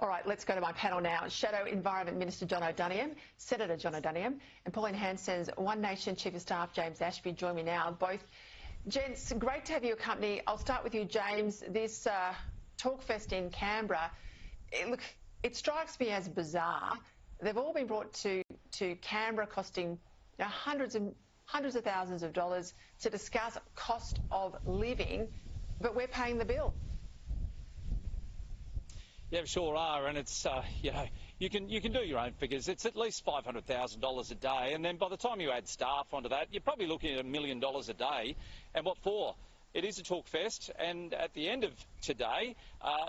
All right, let's go to my panel now. Shadow Environment Minister John O'Donoghue, Senator John O'Donoghue, and Pauline Hanson's One Nation Chief of Staff James Ashby join me now. Both gents, great to have your company. I'll start with you, James. This Talkfest in Canberra, it strikes me as bizarre. They've all been brought to Canberra, costing hundreds of thousands of dollars to discuss cost of living, but we're paying the bill. Yeah, we sure are, and it's you can do your own figures. It's at least $500,000 a day, and then by the time you add staff onto that, you're probably looking at $1 million a day. And what for? It is a talk fest, and at the end of today,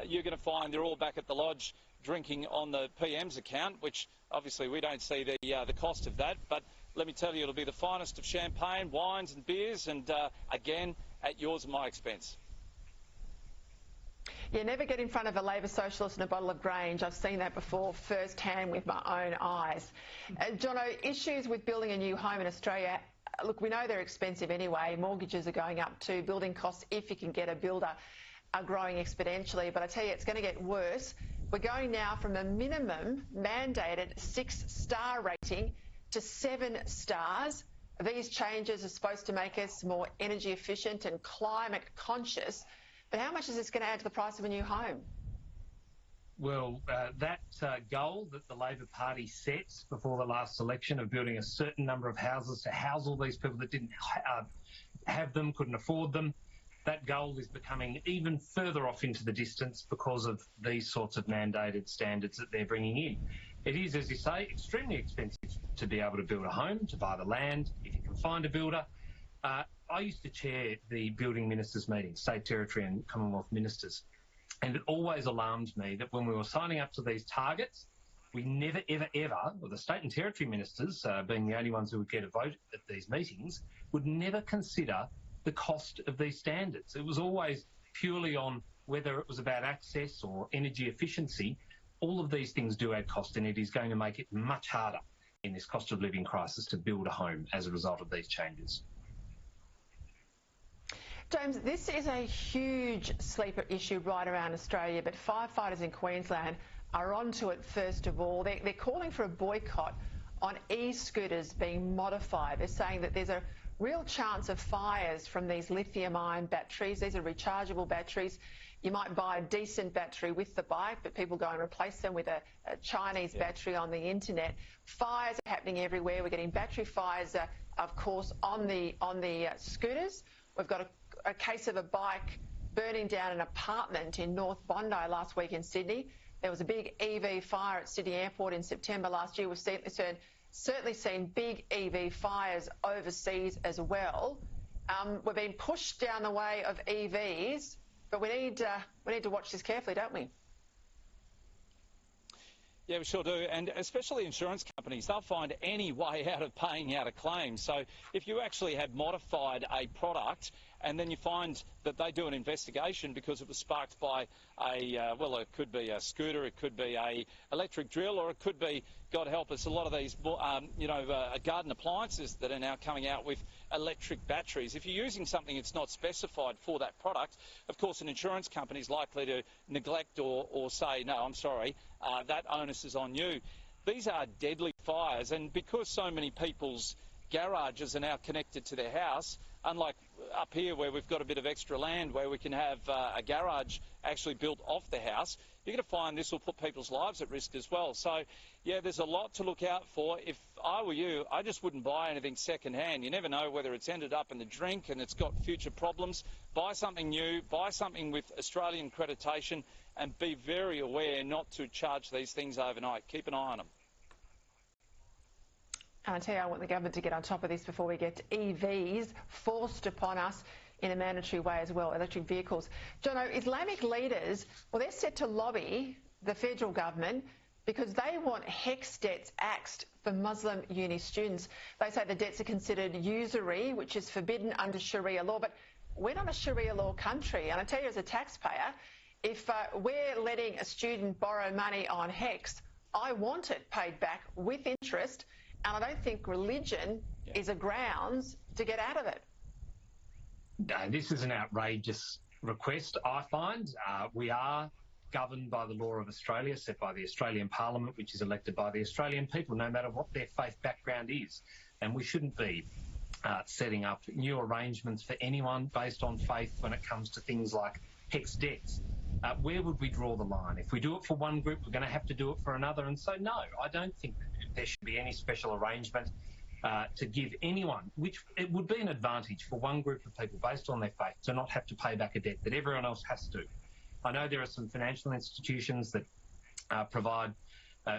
you're going to find they're all back at the lodge drinking on the PM's account, which obviously we don't see the cost of that. But let me tell you, it'll be the finest of champagne, wines and beers, and again, at yours and my expense. Yeah, never get in front of a Labor socialist and a bottle of Grange. I've seen that before firsthand with my own eyes. Jono, issues with building a new home in Australia. Look, we know they're expensive anyway. Mortgages are going up too. Building costs, if you can get a builder, are growing exponentially. But I tell you, it's going to get worse. We're going now from a minimum mandated 6-star rating to 7 stars. These changes are supposed to make us more energy efficient and climate conscious. But how much is this going to add to the price of a new home? Well, that goal that the Labor Party set before the last election of building a certain number of houses to house all these people that didn't have them, couldn't afford them, that goal is becoming even further off into the distance because of these sorts of mandated standards that they're bringing in. It is, as you say, extremely expensive to be able to build a home, to buy the land, if you can find a builder. I used to chair the building ministers' meetings, state, territory and Commonwealth ministers, and it always alarmed me that when we were signing up to these targets, we never, ever, ever, or the state and territory ministers, being the only ones who would get a vote at these meetings, would never consider the cost of these standards. It was always purely on whether it was about access or energy efficiency. All of these things do add cost, and it is going to make it much harder in this cost of living crisis to build a home as a result of these changes. James, this is a huge sleeper issue right around Australia, but firefighters in Queensland are onto it first of all. They're calling for a boycott on e-scooters being modified. They're saying that there's a real chance of fires from these lithium-ion batteries. These are rechargeable batteries. You might buy a decent battery with the bike, but people go and replace them with a Chinese battery on the internet. Fires are happening everywhere. We're getting battery fires, of course, on the scooters. We've got a case of a bike burning down an apartment in North Bondi last week in Sydney. There was a big EV fire at Sydney Airport in September last year. We've certainly seen big EV fires overseas as well. We're being pushed down the way of EVs, but we need to watch this carefully, don't we? Yeah, we sure do, and especially insurance companies, they'll find any way out of paying out a claim. So if you actually have modified a product and then you find that they do an investigation because it was sparked by well, it could be a scooter, it could be a electric drill, or it could be, God help us, a lot of these, garden appliances that are now coming out with electric batteries. If you're using something that's not specified for that product, of course, an insurance company is likely to neglect or say, no, I'm sorry, that onus is on you. These are deadly fires, and because so many people's garages are now connected to their house, unlike up here where we've got a bit of extra land where we can have a garage actually built off the house, you're going to find this will put people's lives at risk as well. So, yeah, there's a lot to look out for. If I were you, I just wouldn't buy anything second-hand. You never know whether it's ended up in the drink and it's got future problems. Buy something new, buy something with Australian accreditation, and be very aware not to charge these things overnight. Keep an eye on them. I tell you, I want the government to get on top of this before we get EVs forced upon us in a mandatory way as well, electric vehicles. Jono, Islamic leaders, well, they're set to lobby the federal government because they want HECS debts axed for Muslim uni students. They say the debts are considered usury, which is forbidden under Sharia law, but we're not a Sharia law country. And I tell you, as a taxpayer, if we're letting a student borrow money on HECS, I want it paid back with interest. And I don't think religion is a grounds to get out of it. No, this is an outrageous request, I find. We are governed by the law of Australia, set by the Australian Parliament, which is elected by the Australian people, no matter what their faith background is. And we shouldn't be setting up new arrangements for anyone based on faith when it comes to things like HECS debts. Where would we draw the line? If we do it for one group, we're going to have to do it for another. And so, no, I don't think there should be any special arrangement to give anyone, which it would be an advantage for one group of people based on their faith to not have to pay back a debt that everyone else has to. I know there are some financial institutions that provide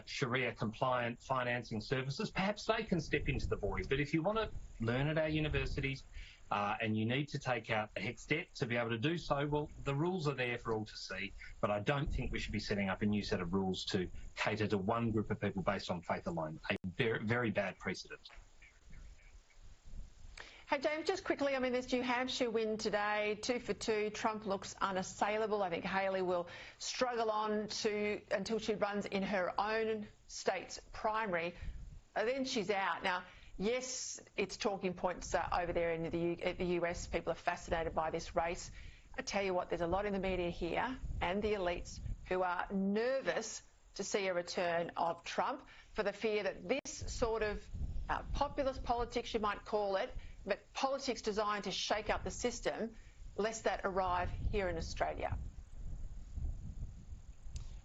Sharia-compliant financing services. Perhaps they can step into the void. But if you want to learn at our universities and you need to take out a HECS debt to be able to do so, well, the rules are there for all to see. But I don't think we should be setting up a new set of rules to cater to one group of people based on faith alone. A very, very bad precedent. Hey, James, just quickly, I mean, this New Hampshire win today, 2 for 2. Trump looks unassailable. I think Haley will struggle on until she runs in her own state's primary. Then she's out. Now, yes, it's talking points over there in the US. People are fascinated by this race. I tell you what, there's a lot in the media here and the elites who are nervous to see a return of Trump for the fear that this sort of populist politics, you might call it, but politics designed to shake up the system, lest that arrive here in Australia.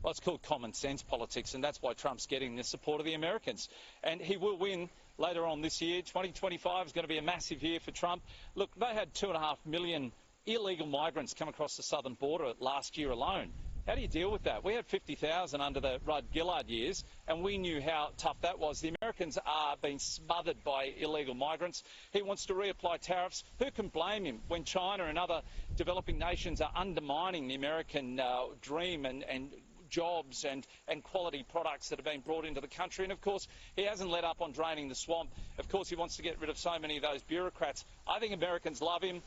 Well, it's called common sense politics, and that's why Trump's getting the support of the Americans. And he will win later on this year. 2025 is going to be a massive year for Trump. Look, they had 2.5 million illegal migrants come across the southern border last year alone. How do you deal with that? We had 50,000 under the Rudd-Gillard years, and we knew how tough that was. The Americans are being smothered by illegal migrants. He wants to reapply tariffs. Who can blame him when China and other developing nations are undermining the American dream and jobs and quality products that are being brought into the country? And, of course, he hasn't let up on draining the swamp. Of course, he wants to get rid of so many of those bureaucrats. I think Americans love him.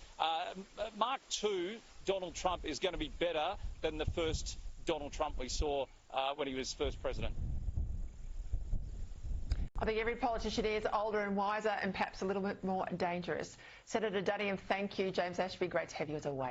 Mark II, Donald Trump, is going to be better than the first Donald Trump we saw when he was first president. I think every politician is older and wiser and perhaps a little bit more dangerous. Senator Duniam, thank you. James Ashby, great to have you as always.